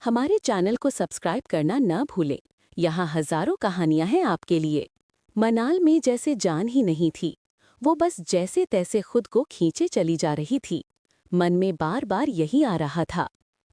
हमारे चैनल को सब्सक्राइब करना न भूलें। यहाँ हजारों कहानियां हैं आपके लिए। मनाल में जैसे जान ही नहीं थी। वो बस जैसे तैसे खुद को खींचे चली जा रही थी। मन में बार बार यही आ रहा था,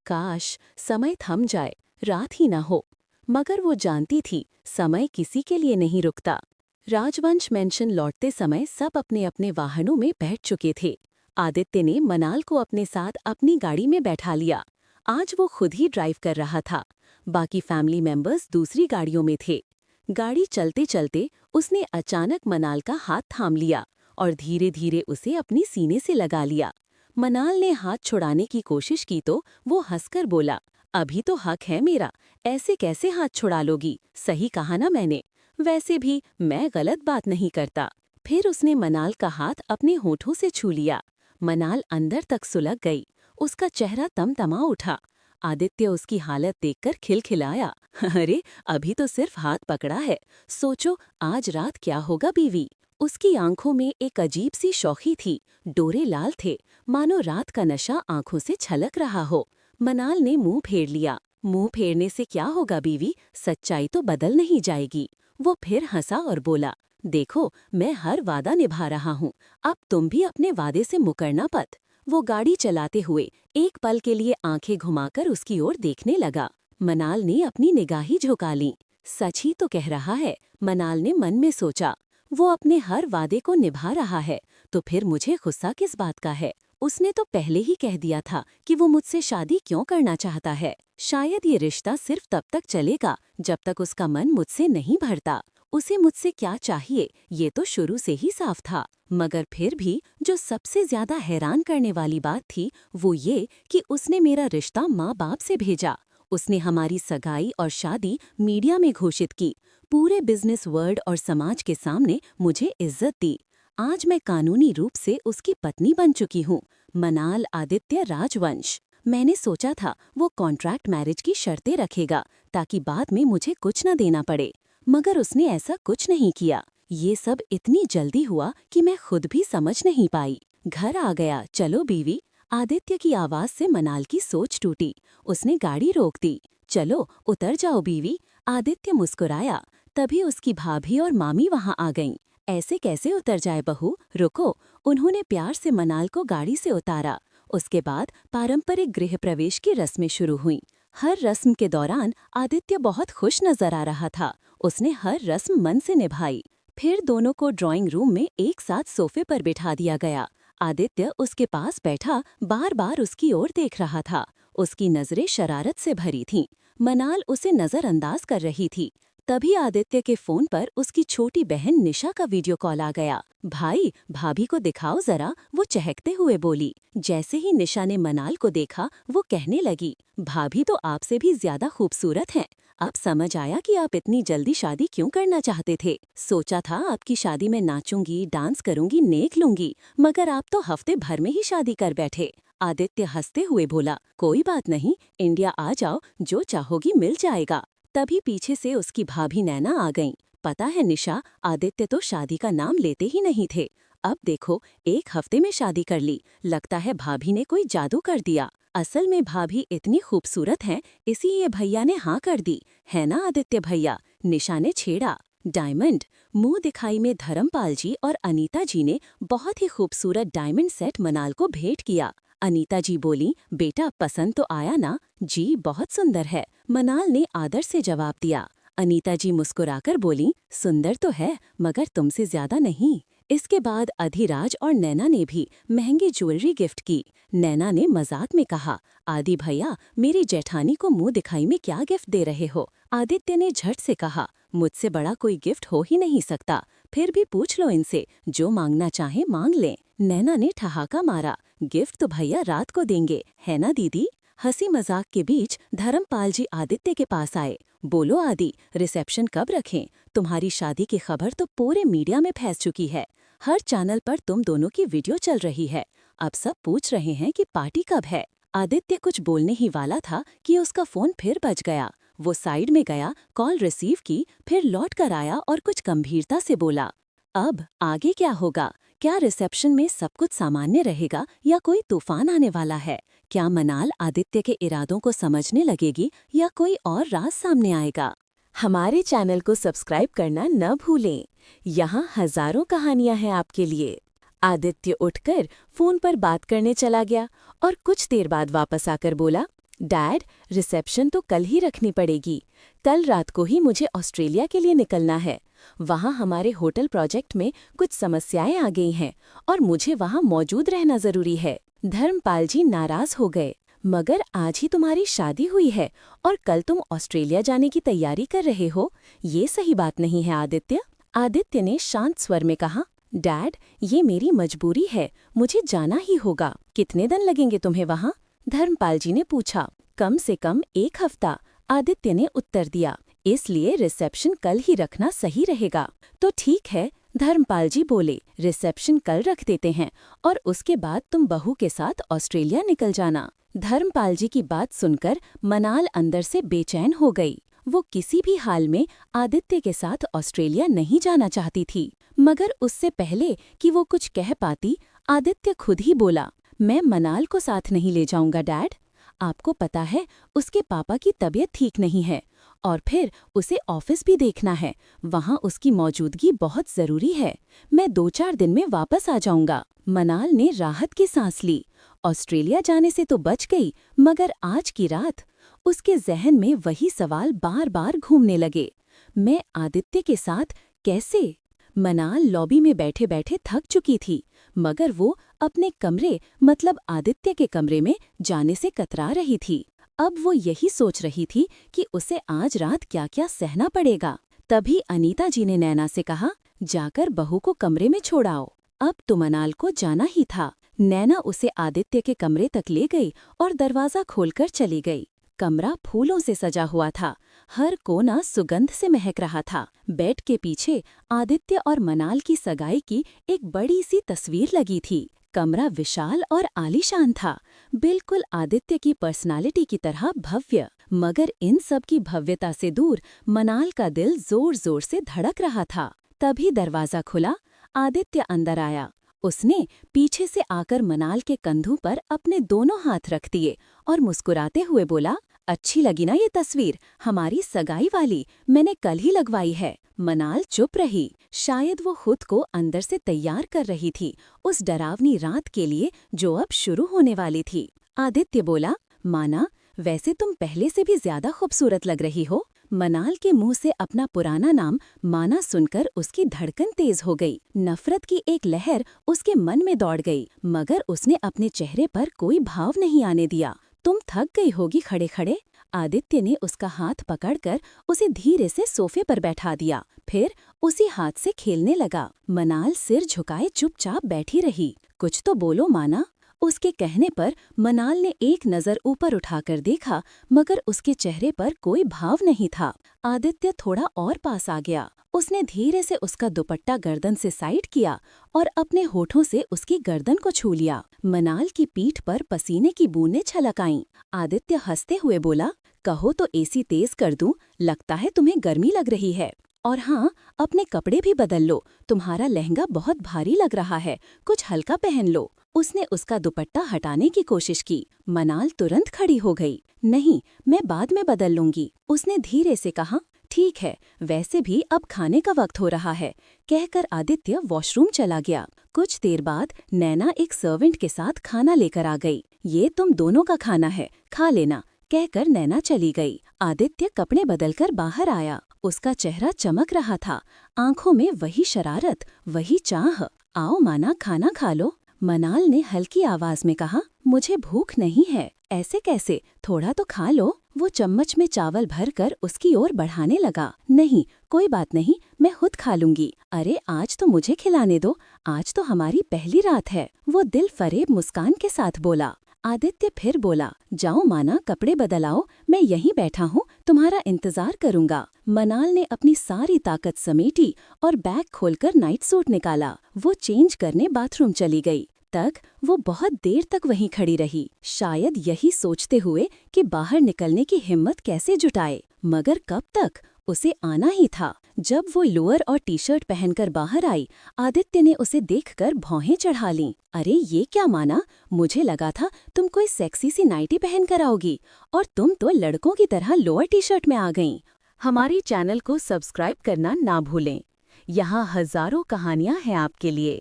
काश समय थम जाए, रात ही न हो। मगर वो जानती थी समय किसी के लिए नहीं रुकता। राजवंश मेंशन लौटते समय सब अपने अपने वाहनों में बैठ चुके थे। आदित्य ने मनाल को अपने साथ अपनी गाड़ी में बैठा लिया। आज वो खुद ही ड्राइव कर रहा था। बाकी फैमिली मेंबर्स दूसरी गाड़ियों में थे। गाड़ी चलते चलते उसने अचानक मनाल का हाथ थाम लिया और धीरे धीरे उसे अपनी सीने से लगा लिया। मनाल ने हाथ छुड़ाने की कोशिश की तो वो हंसकर बोला, अभी तो हक है मेरा, ऐसे कैसे हाथ छुड़ा लोगी? सही कहा ना मैंने। वैसे भी मैं गलत बात नहीं करता। फिर उसने मनाल का हाथ अपने होठों से छू लिया। मनाल अंदर तक सुलग गई। उसका चेहरा तमतमा उठा। आदित्य उसकी हालत देखकर खिलखिलाया, अरे अभी तो सिर्फ हाथ पकड़ा है, सोचो आज रात क्या होगा बीवी। उसकी आंखों में एक अजीब सी शौखी थी। डोरे लाल थे, मानो रात का नशा आंखों से छलक रहा हो। मनाल ने मुंह फेर लिया। मुंह फेरने से क्या होगा बीवी, सच्चाई तो बदल नहीं जाएगी। वो फिर हंसा और बोला, देखो मैं हर वादा निभा रहा हूँ, अब तुम भी अपने वादे से मुकरना मत। वो गाड़ी चलाते हुए एक पल के लिए आंखें घुमाकर उसकी ओर देखने लगा। मनाल ने अपनी निगाही झुका ली। सच ही तो कह रहा है, मनाल ने मन में सोचा। वो अपने हर वादे को निभा रहा है, तो फिर मुझे गुस्सा किस बात का है? उसने तो पहले ही कह दिया था कि वो मुझसे शादी क्यों करना चाहता है। शायद ये रिश्ता सिर्फ तब तक चलेगा जब तक उसका मन मुझसे नहीं भरता। उसे मुझसे क्या चाहिए ये तो शुरू से ही साफ था। मगर फिर भी जो सबसे ज्यादा हैरान करने वाली बात थी वो ये कि उसने मेरा रिश्ता माँ बाप से भेजा। उसने हमारी सगाई और शादी मीडिया में घोषित की। पूरे बिजनेस वर्ल्ड और समाज के सामने मुझे इज्जत दी। आज मैं कानूनी रूप से उसकी पत्नी बन चुकी हूँ। मनाल आदित्य राजवंश। मैंने सोचा था वो कॉन्ट्रैक्ट मैरिज की शर्तें रखेगा ताकि बाद में मुझे कुछ न देना पड़े, मगर उसने ऐसा कुछ नहीं किया। ये सब इतनी जल्दी हुआ कि मैं खुद भी समझ नहीं पाई। घर आ गया, चलो बीवी। आदित्य की आवाज से मनाल की सोच टूटी। उसने गाड़ी रोक दी। चलो उतर जाओ बीवी। आदित्य मुस्कुराया। तभी उसकी भाभी और मामी वहां आ गईं। ऐसे कैसे उतर जाए बहू, रुको। उन्होंने प्यार से मनाल को गाड़ी से उतारा। उसके बाद पारंपरिक गृह प्रवेश की रस्में शुरू हुईं। हर रस्म के दौरान आदित्य बहुत खुश नजर आ रहा था। उसने हर रस्म मन से निभाई। फिर दोनों को ड्राइंग रूम में एक साथ सोफे पर बिठा दिया गया। आदित्य उसके पास बैठा बार बार उसकी ओर देख रहा था। उसकी नजरें शरारत से भरी थीं। मनाल उसे नजरअंदाज कर रही थी। तभी आदित्य के फोन पर उसकी छोटी बहन निशा का वीडियो कॉल आ गया। भाई भाभी को दिखाओ जरा, वो चहकते हुए बोली। जैसे ही निशा ने मनाल को देखा वो कहने लगी, भाभी तो आपसे भी ज्यादा खूबसूरत हैं। अब समझ आया कि आप इतनी जल्दी शादी क्यों करना चाहते थे। सोचा था आपकी शादी में नाचूंगी, डांस करूंगी, नेक लूंगी, मगर आप तो हफ्ते भर में ही शादी कर बैठे। आदित्य हंसते हुए बोला, कोई बात नहीं, इंडिया आ जाओ, जो चाहोगी मिल जाएगा। तभी पीछे से उसकी भाभी नैना आ गईं। पता है निशा, आदित्य तो शादी का नाम लेते ही नहीं थे। अब देखो, एक हफ्ते में शादी कर ली। लगता है भाभी ने कोई जादू कर दिया। असल में भाभी इतनी खूबसूरत हैं, इसीलिए भैया ने हाँ कर दी, है ना आदित्य भैया? निशा ने छेड़ा। डायमंड। मुंह दिखाई में धर्मपाल जी और अनीता जी ने बहुत ही खूबसूरत डायमंड सेट मनाल को भेंट किया। अनीता जी बोली, बेटा पसंद तो आया ना? जी बहुत सुंदर है, मनाल ने आदर से जवाब दिया। अनीता जी मुस्कुराकर बोली, सुंदर तो है मगर तुमसे ज्यादा नहीं। इसके बाद अधिराज और नैना ने भी महंगी ज्वेलरी गिफ्ट की। नैना ने मजाक में कहा, आदि भैया मेरी जेठानी को मुंह दिखाई में क्या गिफ्ट दे रहे हो? आदित्य ने झट से कहा, मुझसे बड़ा कोई गिफ्ट हो ही नहीं सकता। फिर भी पूछ लो इनसे, जो मांगना चाहे मांग लें। नैना ने ठहाका मारा, गिफ्ट तो भैया रात को देंगे, है ना दीदी? हंसी मजाक के बीच धर्मपाल जी आदित्य के पास आए। बोलो आदि, रिसेप्शन कब रखें? तुम्हारी शादी की खबर तो पूरे मीडिया में फैल चुकी है। हर चैनल पर तुम दोनों की वीडियो चल रही है। अब सब पूछ रहे हैं कि पार्टी कब है। आदित्य कुछ बोलने ही वाला था कि उसका फोन फिर बज गया। वो साइड में गया, कॉल रिसीव की, फिर लौट कर आया और कुछ गंभीरता से बोला, अब आगे क्या होगा? क्या रिसेप्शन में सब कुछ सामान्य रहेगा या कोई तूफान आने वाला है? क्या मनाल आदित्य के इरादों को समझने लगेगी या कोई और राज सामने आएगा? हमारे चैनल को सब्सक्राइब करना न भूलें। यहाँ हजारों कहानियां हैं आपके लिए। आदित्य उठकर फोन पर बात करने चला गया और कुछ देर बाद वापस आकर बोला, डैड, रिसेप्शन तो कल ही रखनी पड़ेगी। कल रात को ही मुझे ऑस्ट्रेलिया के लिए निकलना है। वहाँ हमारे होटल प्रोजेक्ट में कुछ समस्याएं आ गई हैं और मुझे वहाँ मौजूद रहना जरूरी है। धर्मपाल जी नाराज हो गए, मगर आज ही तुम्हारी शादी हुई है और कल तुम ऑस्ट्रेलिया जाने की तैयारी कर रहे हो, ये सही बात नहीं है आदित्य। आदित्य ने शांत स्वर में कहा, डैड, ये मेरी मजबूरी है, मुझे जाना ही होगा। कितने दिन लगेंगे तुम्हें वहाँ? धर्मपाल जी ने पूछा। कम से कम 1 हफ्ता, आदित्य ने उत्तर दिया। इसलिए रिसेप्शन कल ही रखना सही रहेगा। तो ठीक है, धर्मपाल जी बोले, रिसेप्शन कल रख देते हैं और उसके बाद तुम बहू के साथ ऑस्ट्रेलिया निकल जाना। धर्मपाल जी की बात सुनकर मनाल अंदर से बेचैन हो गई। वो किसी भी हाल में आदित्य के साथ ऑस्ट्रेलिया नहीं जाना चाहती थी, मगर उससे पहले कि वो कुछ कह पाती, आदित्य खुद ही बोला, मैं मनाल को साथ नहीं ले जाऊंगा डैड। आपको पता है, उसके पापा की तबीयत ठीक नहीं है और फिर उसे ऑफिस भी देखना है। वहाँ उसकी मौजूदगी बहुत जरूरी है। मैं 2-4 दिन में वापस आ जाऊंगा। मनाल ने राहत की सांस ली। ऑस्ट्रेलिया जाने से तो बच गई, मगर आज की रात उसके जहन में वही सवाल बार बार घूमने लगे। मैं आदित्य के साथ कैसे? मनाल लॉबी में बैठे बैठे थक चुकी थी, मगर वो अपने कमरे मतलब आदित्य के कमरे में जाने से कतरा रही थी। अब वो यही सोच रही थी कि उसे आज रात क्या क्या सहना पड़ेगा। तभी अनीता जी ने नैना से कहा, जाकर बहू को कमरे में छोड़ाओ। अब तो मनाल को जाना ही था। नैना उसे आदित्य के कमरे तक ले गई और दरवाजा खोलकर चली गई। कमरा फूलों से सजा हुआ था। हर कोना सुगंध से महक रहा था। बेड के पीछे आदित्य और मनाल की सगाई की एक बड़ी सी तस्वीर लगी थी। कमरा विशाल और आलीशान था, बिल्कुल आदित्य की पर्सनालिटी की तरह भव्य। मगर इन सब की भव्यता से दूर मनाल का दिल जोर जोर से धड़क रहा था। तभी दरवाजा खुला, आदित्य अंदर आया। उसने पीछे से आकर मनाल के कंधों पर अपने दोनों हाथ रख दिए और मुस्कुराते हुए बोला, अच्छी लगी ना ये तस्वीर, हमारी सगाई वाली, मैंने कल ही लगवाई है। मनाल चुप रही। शायद वो खुद को अंदर से तैयार कर रही थी उस डरावनी रात के लिए जो अब शुरू होने वाली थी। आदित्य बोला, माना, वैसे तुम पहले से भी ज्यादा खूबसूरत लग रही हो। मनाल के मुंह से अपना पुराना नाम माना सुनकर उसकी धड़कन तेज हो गई। नफरत की एक लहर उसके मन में दौड़ गई, मगर उसने अपने चेहरे पर कोई भाव नहीं आने दिया। तुम थक गई होगी खड़े खड़े। आदित्य ने उसका हाथ पकड़कर उसे धीरे से सोफे पर बैठा दिया, फिर उसी हाथ से खेलने लगा। मनाल सिर झुकाए चुपचाप बैठी रही। कुछ तो बोलो माना। उसके कहने पर मनाल ने एक नज़र ऊपर उठाकर देखा, मगर उसके चेहरे पर कोई भाव नहीं था। आदित्य थोड़ा और पास आ गया। उसने धीरे से उसका दुपट्टा गर्दन से साइड किया और अपने होठों से उसकी गर्दन को छू लिया। मनाल की पीठ पर पसीने की बूंदें छलक आईं। आदित्य हंसते हुए बोला, कहो तो एसी तेज कर दूं, लगता है तुम्हें गर्मी लग रही है। और हाँ, अपने कपड़े भी बदल लो, तुम्हारा लहंगा बहुत भारी लग रहा है, कुछ हल्का पहन लो। उसने उसका दुपट्टा हटाने की कोशिश की। मनाल तुरंत खड़ी हो गई। नहीं, मैं बाद में बदल लूंगी, उसने धीरे से कहा। ठीक है, वैसे भी अब खाने का वक्त हो रहा है, कहकर आदित्य वॉशरूम चला गया। कुछ देर बाद नैना एक सर्वेंट के साथ खाना लेकर आ गई। ये तुम दोनों का खाना है, खा लेना, कहकर नैना चली गई। आदित्य कपड़े बदलकर बाहर आया। उसका चेहरा चमक रहा था, आंखों में वही शरारत, वही चाह। आओ माना, खाना खा लो। मनाल ने हल्की आवाज में कहा, मुझे भूख नहीं है। ऐसे कैसे, थोड़ा तो खा लो। वो चम्मच में चावल भरकर उसकी ओर बढ़ाने लगा। नहीं, कोई बात नहीं, मैं खुद खा लूंगी। अरे आज तो मुझे खिलाने दो, आज तो हमारी पहली रात है। वो दिल फरेब मुस्कान के साथ बोला। आदित्य फिर बोला, जाओ माना, कपड़े बदलाओ, मैं यहीं बैठा हूँ, तुम्हारा इंतजार करूंगा। मनाल ने अपनी सारी ताकत समेटी और बैग खोलकर नाइट सूट निकाला। वो चेंज करने बाथरूम चली गई। तक वो बहुत देर तक वहीं खड़ी रही, शायद यही सोचते हुए कि बाहर निकलने की हिम्मत कैसे जुटाए। मगर कब तक? उसे आना ही था। जब वो लोअर और टी शर्ट पहनकर बाहर आई, आदित्य ने उसे देखकर भौहें चढ़ा लीं। अरे ये क्या माना, मुझे लगा था तुम कोई सेक्सी सी नाइटी पहनकर आओगी और तुम तो लड़कों की तरह लोअर टी शर्ट में आ गईं। हमारे चैनल को सब्सक्राइब करना ना भूलें। यहाँ हजारों कहानियाँ हैं आपके लिए।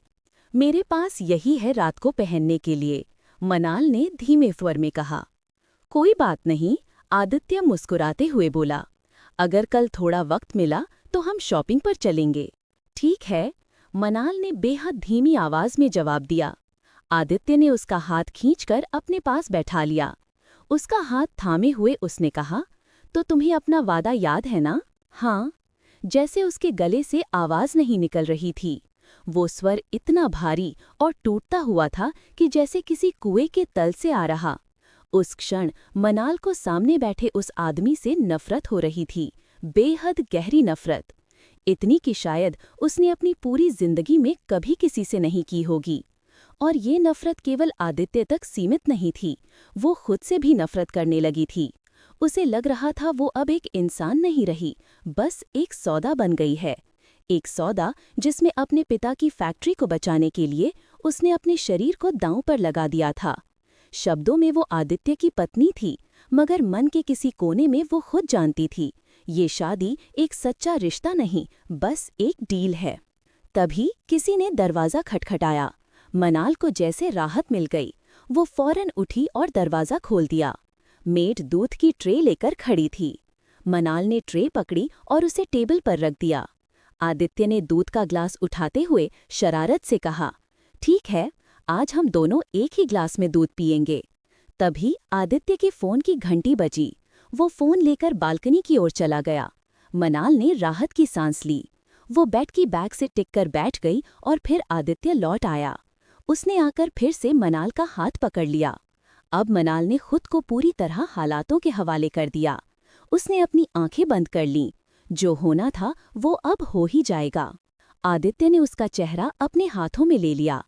मेरे पास यही है रात को पहनने के लिए, मनाल ने धीमे स्वर में कहा। कोई बात नहीं, आदित्य मुस्कुराते हुए बोला। अगर कल थोड़ा वक्त मिला तो हम शॉपिंग पर चलेंगे। ठीक है, मनाल ने बेहद धीमी आवाज में जवाब दिया। आदित्य ने उसका हाथ खींचकर अपने पास बैठा लिया। उसका हाथ थामे हुए उसने कहा, तो तुम्हें अपना वादा याद है ना? हाँ। जैसे उसके गले से आवाज नहीं निकल रही थी। वो स्वर इतना भारी और टूटता हुआ था कि जैसे किसी कुएं के तल से आ रहा। उस क्षण मनाल को सामने बैठे उस आदमी से नफरत हो रही थी, बेहद गहरी नफरत। इतनी कि शायद उसने अपनी पूरी जिंदगी में कभी किसी से नहीं की होगी। और ये नफरत केवल आदित्य तक सीमित नहीं थी, वो खुद से भी नफरत करने लगी थी। उसे लग रहा था वो अब एक इंसान नहीं रही, बस एक सौदा बन गई है। एक सौदा जिसमें अपने पिता की फैक्ट्री को बचाने के लिए उसने अपने शरीर को दांव पर लगा दिया था। शब्दों में वो आदित्य की पत्नी थी, मगर मन के किसी कोने में वो खुद जानती थी, ये शादी एक सच्चा रिश्ता नहीं, बस एक डील है। तभी किसी ने दरवाज़ा खटखटाया। मनाल को जैसे राहत मिल गई। वो फौरन उठी और दरवाज़ा खोल दिया। मेड दूध की ट्रे लेकर खड़ी थी। मनाल ने ट्रे पकड़ी और उसे टेबल पर रख दिया। आदित्य ने दूध का ग्लास उठाते हुए शरारत से कहा, ठीक है, आज हम दोनों एक ही ग्लास में दूध पिएंगे। तभी आदित्य के फोन की घंटी बजी। वो फोन लेकर बालकनी की ओर चला गया। मनाल ने राहत की सांस ली। वो बेड की बैग से टिककर बैठ गई और फिर आदित्य लौट आया। उसने आकर फिर से मनाल का हाथ पकड़ लिया। अब मनाल ने खुद को पूरी तरह हालातों के हवाले कर दिया। उसने अपनी आंखें बंद कर लीं। जो होना था वो अब हो ही जाएगा। आदित्य ने उसका चेहरा अपने हाथों में ले लिया।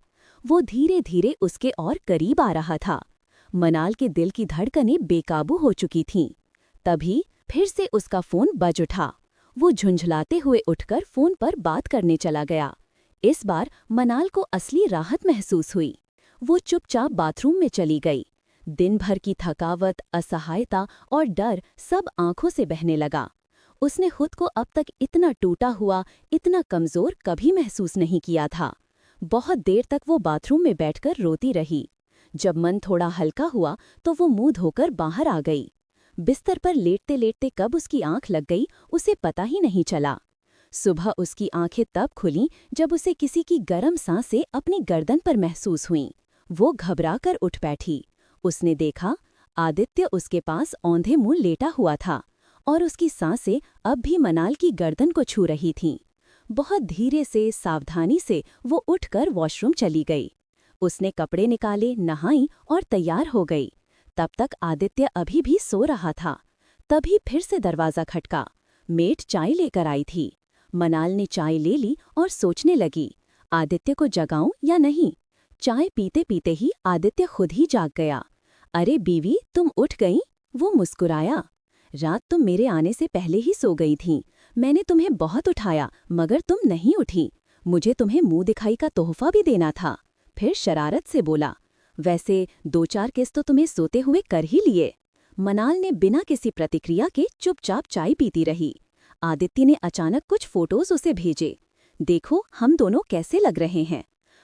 वो धीरे धीरे उसके और करीब आ रहा था। मनाल के दिल की धड़कनें बेकाबू हो चुकी थीं। तभी फिर से उसका फोन बज उठा। वो झुंझलाते हुए उठकर फोन पर बात करने चला गया। इस बार मनाल को असली राहत महसूस हुई। वो चुपचाप बाथरूम में चली गई। दिन भर की थकावट, असहायता और डर सब आंखों से बहने लगा। उसने खुद को अब तक इतना टूटा हुआ, इतना कमजोर कभी महसूस नहीं किया था। बहुत देर तक वो बाथरूम में बैठकर रोती रही। जब मन थोड़ा हल्का हुआ तो वो मुंह धोकर बाहर आ गई। बिस्तर पर लेटते लेटते कब उसकी आंख लग गई उसे पता ही नहीं चला। सुबह उसकी आंखें तब खुलीं जब उसे किसी की गर्म सांसें अपनी गर्दन पर महसूस हुईं। वो घबराकर उठ बैठी। उसने देखा, आदित्य उसके पास औंधे मुंह लेटा हुआ था और उसकी सांसें अब भी मनाल की गर्दन को छू रही थीं। बहुत धीरे से, सावधानी से वो उठकर वॉशरूम चली गई। उसने कपड़े निकाले, नहाई और तैयार हो गई। तब तक आदित्य अभी भी सो रहा था। तभी फिर से दरवाज़ा खटका। मेड चाय लेकर आई थी। मनाल ने चाय ले ली और सोचने लगी, आदित्य को जगाऊं या नहीं। चाय पीते पीते ही आदित्य खुद ही जाग गया। अरे बीवी, तुम उठ गईं? वो मुस्कुराया। रात तुम मेरे आने से पहले ही सो गई थीं। मैंने तुम्हें बहुत उठाया मगर तुम नहीं उठी। मुझे तुम्हें मुंह दिखाई का तोहफा भी देना था। फिर शरारत से बोला, वैसे 2-4 किस तो तुम्हें सोते हुए कर ही लिए। मनाल ने बिना किसी प्रतिक्रिया के चुपचाप चाय पीती रही। आदित्य ने अचानक कुछ फोटोज उसे भेजे। देखो हम दोनों कैसे लग रहे हैं।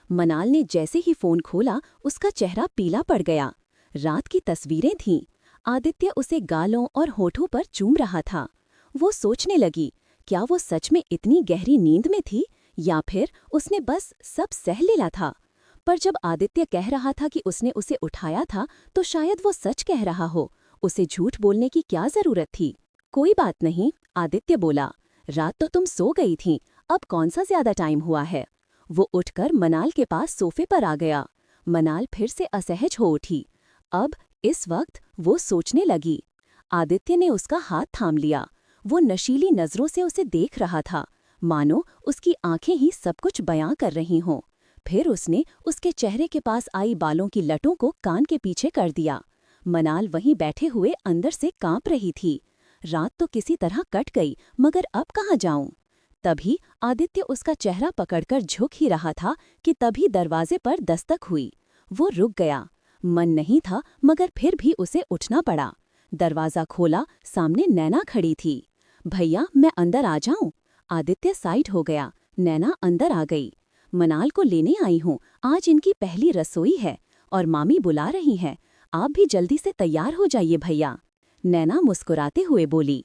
मनाल ने जैसे ही फोन खोला उसका चेहरा पीला पड़ गया। रात की तस्वीरें थीं। आदित्य उसे गालों और होठों पर चूम रहा था। वो सोचने लगी, क्या वो सच में इतनी गहरी नींद में थी या फिर उसने बस सब सह लिया था। पर जब आदित्य कह रहा था कि उसने उसे उठाया था तो शायद वो सच कह रहा हो। उसे झूठ बोलने की क्या जरूरत थी। कोई बात नहीं, आदित्य बोला, रात तो तुम सो गई थी, अब कौन सा ज्यादा टाइम हुआ है। वो उठकर मनाल के पास सोफे पर आ गया। मनाल फिर से असहज हो उठी। अब इस वक्त वो सोचने लगी। आदित्य ने उसका हाथ थाम लिया। वो नशीली नजरों से उसे देख रहा था, मानो उसकी आंखें ही सब कुछ बयां कर रही हों। फिर उसने उसके चेहरे के पास आई बालों की लटों को कान के पीछे कर दिया। मनाल वहीं बैठे हुए अंदर से कांप रही थी। रात तो किसी तरह कट गई, मगर अब कहाँ जाऊं? तभी आदित्य उसका चेहरा पकड़कर झुक ही रहा था कि तभी दरवाजे पर दस्तक हुई। वो रुक गया। मन नहीं था, मगर फिर भी उसे उठना पड़ा। दरवाजा खोला, सामने नैना खड़ी थी। भैया, मैं अंदर आ जाऊं? आदित्य साइड हो गया। नैना अंदर आ गई। मनाल को लेने आई हूँ, आज इनकी पहली रसोई है और मामी बुला रही हैं। आप भी जल्दी से तैयार हो जाइए भैया। नैना मुस्कुराते हुए बोली।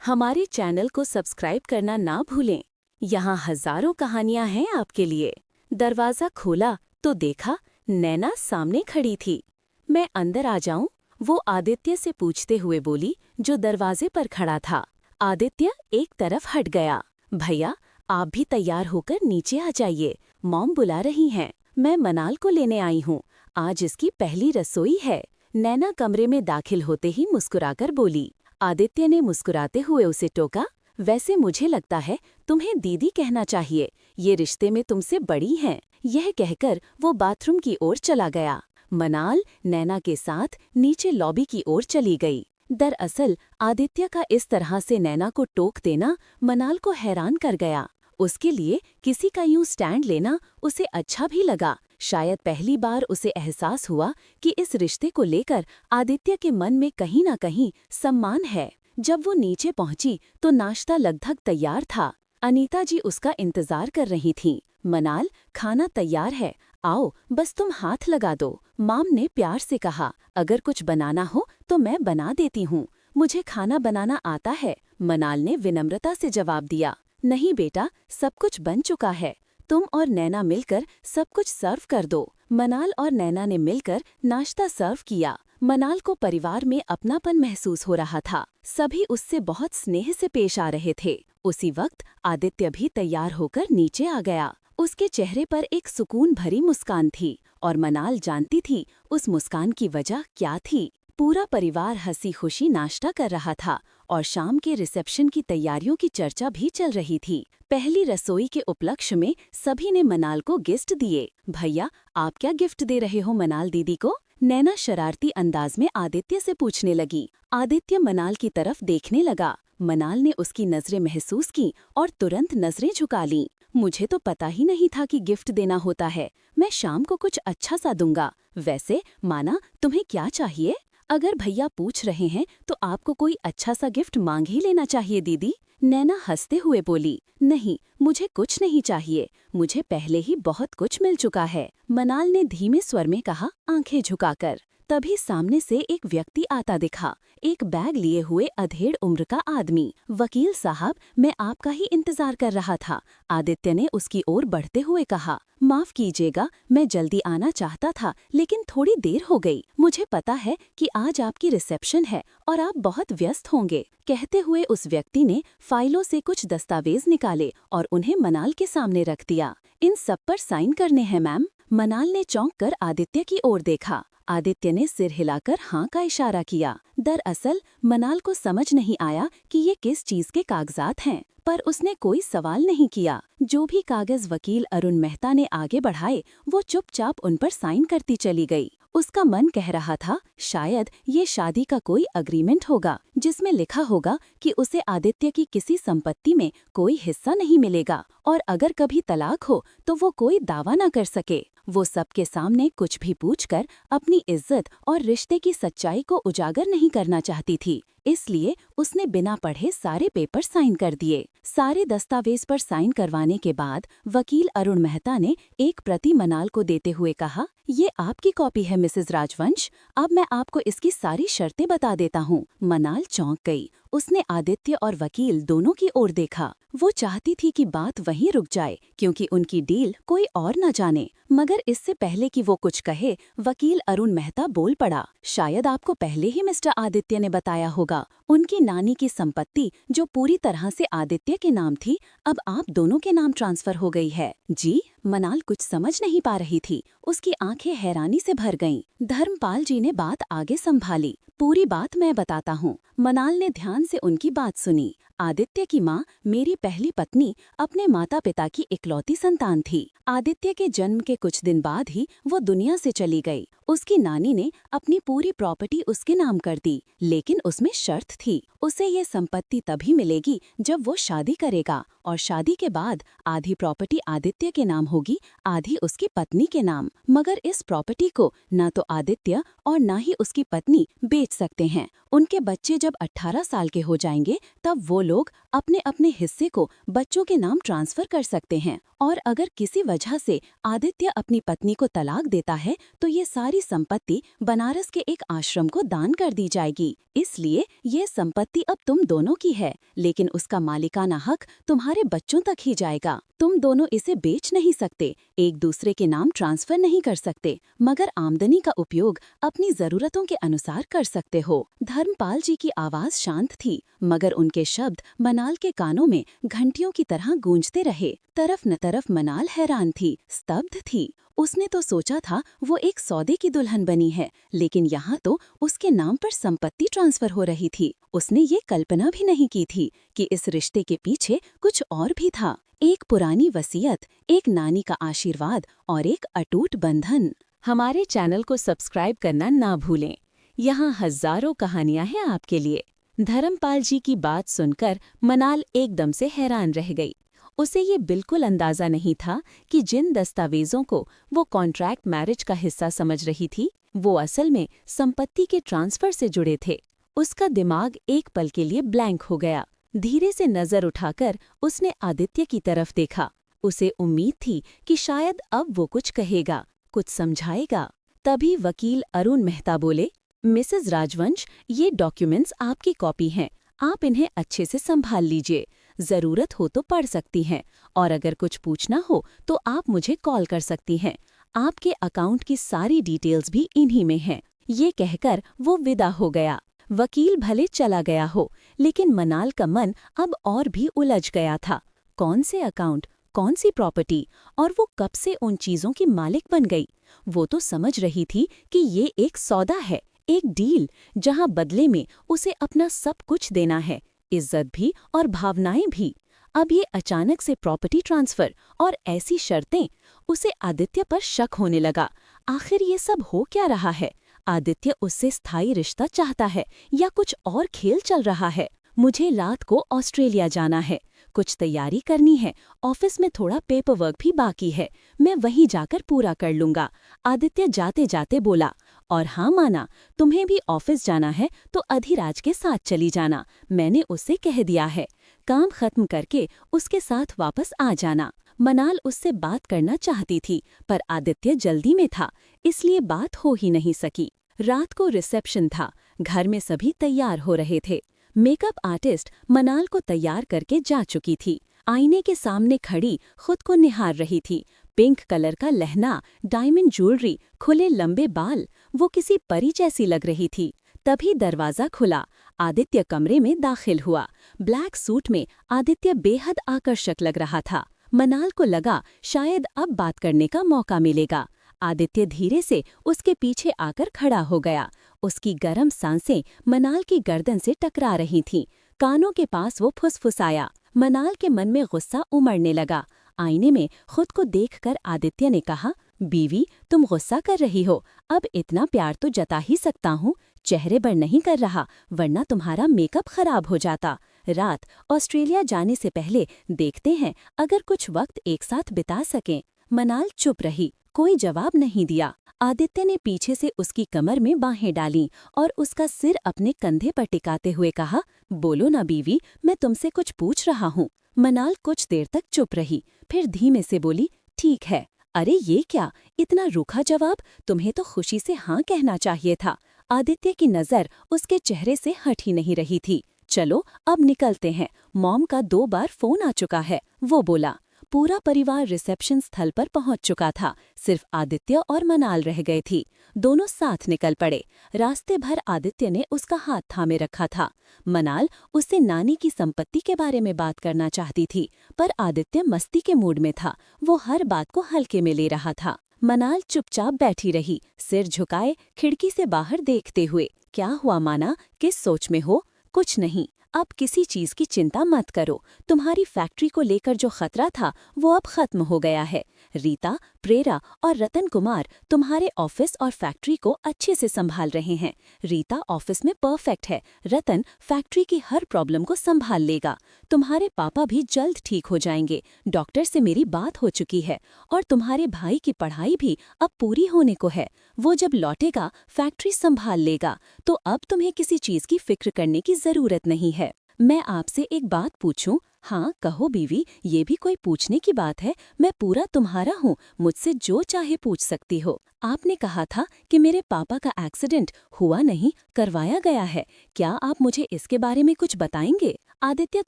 हमारे चैनल को सब्सक्राइब करना ना भूलें। यहाँ हजारों कहानियां हैं आपके लिए। दरवाजा खोला तो देखा नैना सामने खड़ी थी। मैं अंदर आ जाऊं? वो आदित्य से पूछते हुए बोली, जो दरवाजे पर खड़ा था। आदित्य एक तरफ हट गया। भैया, आप भी तैयार होकर नीचे आ जाइए, मॉम बुला रही हैं। मैं मनाल को लेने आई हूँ, आज इसकी पहली रसोई है। नैना कमरे में दाखिल होते ही मुस्कुराकर बोली। आदित्य ने मुस्कुराते हुए उसे टोका, वैसे मुझे लगता है तुम्हें दीदी कहना चाहिए, ये रिश्ते में तुमसे बड़ी हैं। यह कहकर वो बाथरूम की ओर चला गया। मनाल नैना के साथ नीचे लॉबी की ओर चली गई। दरअसल आदित्य का इस तरह से नैना को टोक देना मनाल को हैरान कर गया। उसके लिए किसी का यूं स्टैंड लेना उसे अच्छा भी लगा। शायद पहली बार उसे एहसास हुआ कि इस रिश्ते को लेकर आदित्य के मन में कहीं ना कहीं सम्मान है। जब वो नीचे पहुंची तो नाश्ता लगभग तैयार था। अनीता जी उसका इंतजार कर रही थीं। मनाल, खाना तैयार है, आओ बस तुम हाथ लगा दो, माम ने प्यार से कहा। अगर कुछ बनाना हो तो मैं बना देती हूँ, मुझे खाना बनाना आता है, मनाल ने विनम्रता से जवाब दिया। नहीं बेटा, सब कुछ बन चुका है, तुम और नैना मिलकर सब कुछ सर्व कर दो। मनाल और नैना ने मिलकर नाश्ता सर्व किया। मनाल को परिवार में अपनापन महसूस हो रहा था। सभी उससे बहुत स्नेह से पेश आ रहे थे। उसी वक्त आदित्य भी तैयार होकर नीचे आ गया। उसके चेहरे पर एक सुकून भरी मुस्कान थी और मनाल जानती थी उस मुस्कान की वजह क्या थी। पूरा परिवार हंसी खुशी नाश्ता कर रहा था और शाम के रिसेप्शन की तैयारियों की चर्चा भी चल रही थी। पहली रसोई के उपलक्ष्य में सभी ने मनाल को गिफ्ट दिए। भैया, आप क्या गिफ्ट दे रहे हो मनाल दीदी को? नैना शरारती अंदाज में आदित्य से पूछने लगी। आदित्य मनाल की तरफ देखने लगा। मनाल ने उसकी नजरें महसूस की और तुरंत नजरें झुका लीं। मुझे तो पता ही नहीं था कि गिफ्ट देना होता है, मैं शाम को कुछ अच्छा सा दूंगा। वैसे माना, तुम्हें क्या चाहिए? अगर भैया पूछ रहे हैं तो आपको कोई अच्छा सा गिफ्ट मांग ही लेना चाहिए दीदी। नैना हंसते हुए बोली, नहीं, मुझे कुछ नहीं चाहिए, मुझे पहले ही बहुत कुछ मिल चुका है, मनाल ने धीमे स्वर में कहा, आंखें झुकाकर। तभी सामने से एक व्यक्ति आता दिखा, एक बैग लिए हुए अधेड़ उम्र का आदमी। वकील साहब, मैं आपका ही इंतजार कर रहा था, आदित्य ने उसकी ओर बढ़ते हुए कहा। माफ कीजिएगा, मैं जल्दी आना चाहता था लेकिन थोड़ी देर हो गई। मुझे पता है कि आज आपकी रिसेप्शन है और आप बहुत व्यस्त होंगे। कहते हुए उस व्यक्ति ने फाइलों से कुछ दस्तावेज निकाले और उन्हें मनाल के सामने रख दिया। इन सब पर साइन करने हैं मैम। मनाल ने चौंक कर आदित्य की ओर देखा। आदित्य ने सिर हिलाकर हाँ का इशारा किया। दरअसल मनाल को समझ नहीं आया कि ये किस चीज के कागजात हैं, पर उसने कोई सवाल नहीं किया। जो भी कागज वकील अरुण मेहता ने आगे बढ़ाए, वो चुपचाप उन पर साइन करती चली गई। उसका मन कह रहा था, शायद ये शादी का कोई अग्रीमेंट होगा जिसमें लिखा होगा कि उसे आदित्य की किसी संपत्ति में कोई हिस्सा नहीं मिलेगा और अगर कभी तलाक हो तो वो कोई दावा न कर सके। वो सबके सामने कुछ भी पूछकर अपनी इज्जत और रिश्ते की सच्चाई को उजागर नहीं करना चाहती थी, इसलिए उसने बिना पढ़े सारे पेपर साइन कर दिए। सारे दस्तावेज पर साइन करवाने के बाद वकील अरुण मेहता ने एक प्रति मनाल को देते हुए कहा, ये आपकी कॉपी है मिसेज राजवंश, अब मैं आपको इसकी सारी शर्तें बता देता हूँ। मनाल चौंक गई। उसने आदित्य और वकील दोनों की ओर देखा। वो चाहती थी कि बात वहीं रुक जाए क्योंकि उनकी डील कोई और न जाने, मगर इससे पहले कि वो कुछ कहे, वकील अरुण मेहता बोल पड़ा। शायद आपको पहले ही मिस्टर आदित्य ने बताया होगा, उनकी नानी की संपत्ति जो पूरी तरह से आदित्य के नाम थी, अब आप दोनों के नाम ट्रांसफर हो गई है। जी? मनाल कुछ समझ नहीं पा रही थी। उसकी आंखें हैरानी से भर गईं। धर्मपाल जी ने बात आगे संभाली। पूरी बात मैं बताता हूँ। मनाल ने ध्यान से उनकी बात सुनी। आदित्य की माँ, मेरी पहली पत्नी, अपने माता पिता की इकलौती संतान थी। आदित्य के जन्म के कुछ दिन बाद ही वो दुनिया से चली गई। उसकी नानी ने अपनी पूरी प्रॉपर्टी उसके नाम कर दी, लेकिन उसमें शर्त थी। उसे ये संपत्ति तभी मिलेगी जब वो शादी करेगा, और शादी के बाद आधी प्रॉपर्टी आदित्य के नाम होगी, आधी उसकी पत्नी के नाम। मगर इस प्रॉपर्टी को न तो आदित्य और न ही उसकी पत्नी बेच सकते हैं। उनके बच्चे जब 18 साल के हो जाएंगे तब वो लोग अपने अपने हिस्से को बच्चों के नाम ट्रांसफर कर सकते हैं। और अगर किसी वजह से आदित्य अपनी पत्नी को तलाक देता है तो ये सारी संपत्ति बनारस के एक आश्रम को दान कर दी जाएगी। इसलिए ये संपत्ति अब तुम दोनों की है, लेकिन उसका मालिकाना हक तुम्हारे बच्चों तक ही जाएगा। तुम दोनों इसे बेच नहीं सकते, एक दूसरे के नाम ट्रांसफर नहीं कर सकते, मगर आमदनी का उपयोग अपनी जरूरतों के अनुसार कर सकते हो। धर्मपाल जी की आवाज शांत थी, मगर उनके शब्द मनाल के कानों में घंटियों की तरह गूंजते रहे। तरफ न तरफ मनाल हैरान थी, स्तब्ध थी। उसने तो सोचा था वो एक सौदे की दुल्हन बनी है, लेकिन यहाँ तो उसके नाम पर संपत्ति ट्रांसफर हो रही थी। उसने ये कल्पना भी नहीं की थी कि इस रिश्ते के पीछे कुछ और भी था। एक पुरानी वसीयत, एक नानी का आशीर्वाद और एक अटूट बंधन। हमारे चैनल को सब्सक्राइब करना ना भूलें। यहाँ हजारों कहानियां हैं आपके लिए। धर्मपाल जी की बात सुनकर मनाल एकदम से हैरान रह गई। उसे ये बिल्कुल अंदाजा नहीं था कि जिन दस्तावेजों को वो कॉन्ट्रैक्ट मैरिज का हिस्सा समझ रही थी, वो असल में संपत्ति के ट्रांसफर से जुड़े थे। उसका दिमाग एक पल के लिए ब्लैंक हो गया। धीरे से नजर उठाकर उसने आदित्य की तरफ देखा। उसे उम्मीद थी कि शायद अब वो कुछ कहेगा, कुछ समझाएगा। तभी वकील अरुण मेहता बोले, मिसेस राजवंश, ये डॉक्यूमेंट्स आपकी कॉपी हैं। आप इन्हें अच्छे से संभाल लीजिए। जरूरत हो तो पढ़ सकती हैं, और अगर कुछ पूछना हो तो आप मुझे कॉल कर सकती हैं। आपके अकाउंट की सारी डिटेल्स भी इन्हीं में हैं। ये कहकर वो विदा हो गया। वकील भले चला गया हो, लेकिन मनाल का मन अब और भी उलझ गया था। कौन से अकाउंट, कौन सी प्रॉपर्टी, और वो कब से उन चीजों की मालिक बन गई? वो तो समझ रही थी कि ये एक सौदा है, एक डील, जहां बदले में उसे अपना सब कुछ देना है, इज्जत भी और भावनाएं भी। अब ये अचानक से प्रॉपर्टी ट्रांसफर और ऐसी शर्तें, उसे आदित्य पर शक होने लगा। आखिर ये सब हो क्या रहा है? आदित्य उससे स्थायी रिश्ता चाहता है या कुछ और खेल चल रहा है? मुझे रात को ऑस्ट्रेलिया जाना है, कुछ तैयारी करनी है, ऑफिस में थोड़ा पेपर वर्क भी बाकी है, मैं वहीं जाकर पूरा कर लूंगा। आदित्य जाते जाते बोला, और हाँ माना, तुम्हें भी ऑफिस जाना है तो अधिराज के साथ चली जाना, मैंने उससे कह दिया है। काम खत्म करके उसके साथ वापस आ जाना। मनाल उससे बात करना चाहती थी, पर आदित्य जल्दी में था, इसलिए बात हो ही नहीं सकी। रात को रिसेप्शन था, घर में सभी तैयार हो रहे थे। मेकअप आर्टिस्ट मनाल को तैयार करके जा चुकी थी। आईने के सामने खड़ी खुद को निहार रही थी। पिंक कलर का लहंगा, डायमंड ज्वेलरी, खुले लंबे बाल, वो किसी परी जैसी लग रही थी। तभी दरवाजा खुला, आदित्य कमरे में दाखिल हुआ। ब्लैक सूट में आदित्य बेहद आकर्षक लग रहा था। मनाल को लगा शायद अब बात करने का मौका मिलेगा। आदित्य धीरे से उसके पीछे आकर खड़ा हो गया। उसकी गर्म सांसें मनाल की गर्दन से टकरा रही थीं। कानों के पास वो फुसफुसाया। मनाल के मन में गुस्सा उमड़ने लगा। आईने में खुद को देखकर आदित्य ने कहा, बीवी, तुम गुस्सा कर रही हो, अब इतना प्यार तो जता ही सकता हूँ। चेहरे पर नहीं कर रहा, वरना तुम्हारा मेकअप खराब हो जाता। रात ऑस्ट्रेलिया जाने से पहले देखते हैं अगर कुछ वक्त एक साथ बिता सकें। मनाल चुप रही, कोई जवाब नहीं दिया। आदित्य ने पीछे से उसकी कमर में बाहें डालीं और उसका सिर अपने कंधे पर टिकाते हुए कहा, बोलो ना बीवी, मैं तुमसे कुछ पूछ रहा हूँ। मनाल कुछ देर तक चुप रही, फिर धीमे से बोली, ठीक है। अरे ये क्या, इतना रूखा जवाब? तुम्हें तो खुशी से हाँ कहना चाहिए था। आदित्य की नज़र उसके चेहरे से हट ही नहीं रही थी। चलो अब निकलते हैं, मॉम का 2 बार फोन आ चुका है, वो बोला। पूरा परिवार रिसेप्शन स्थल पर पहुंच चुका था, सिर्फ आदित्य और मनाल रह गए थी। दोनों साथ निकल पड़े। रास्ते भर आदित्य ने उसका हाथ थामे रखा था। मनाल उससे नानी की संपत्ति के बारे में बात करना चाहती थी, पर आदित्य मस्ती के मूड में था, वो हर बात को हल्के में ले रहा था। मनाल चुपचाप बैठी रही, सिर झुकाए, खिड़की से बाहर देखते हुए। क्या हुआ माना, किस सोच में हो? कुछ नहीं, अब किसी चीज की चिंता मत करो। तुम्हारी फैक्ट्री को लेकर जो खतरा था वो अब खत्म हो गया है। रीता, प्रेरा और रतन कुमार तुम्हारे ऑफिस और फैक्ट्री को अच्छे से संभाल रहे हैं। रीता ऑफिस में परफेक्ट है, रतन फैक्ट्री की हर प्रॉब्लम को संभाल लेगा। तुम्हारे पापा भी जल्द ठीक हो जाएंगे, डॉक्टर से मेरी बात हो चुकी है। और तुम्हारे भाई की पढ़ाई भी अब पूरी होने को है। वो जब लौटेगा फैक्ट्री संभाल लेगा, तो अब तुम्हें किसी चीज की फिक्र करने की जरूरत नहीं है। मैं आपसे एक बात पूछूं? हाँ कहो बीवी, ये भी कोई पूछने की बात है? मैं पूरा तुम्हारा हूँ, मुझसे जो चाहे पूछ सकती हो। आपने कहा था कि मेरे पापा का एक्सीडेंट हुआ नहीं, करवाया गया है। क्या आप मुझे इसके बारे में कुछ बताएंगे? आदित्य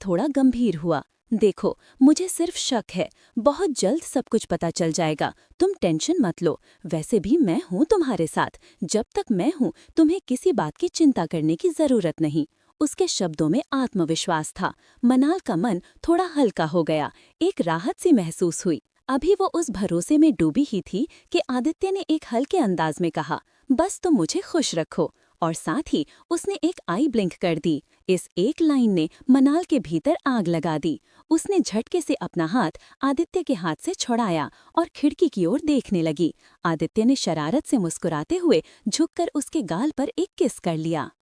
थोड़ा गंभीर हुआ। देखो, मुझे सिर्फ शक है, बहुत जल्द सब कुछ पता चल जाएगा, तुम टेंशन मत लो। वैसे भी मैं हूँ तुम्हारे साथ, जब तक मैं हूँ तुम्हें किसी बात की चिंता करने की जरूरत नहीं। उसके शब्दों में आत्मविश्वास था। मनाल का मन थोड़ा हल्का हो गया, एक राहत सी महसूस हुई। अभी वो उस भरोसे में डूबी ही थी कि आदित्य ने एक हल्के अंदाज में कहा, बस तुम मुझे खुश रखो। और साथ ही उसने एक आई ब्लिंक कर दी। इस एक लाइन ने मनाल के भीतर आग लगा दी। उसने झटके से अपना हाथ आदित्य के हाथ से छुड़ाया और खिड़की की ओर देखने लगी। आदित्य ने शरारत से मुस्कुराते हुए झुककर उसके गाल पर एक किस कर लिया।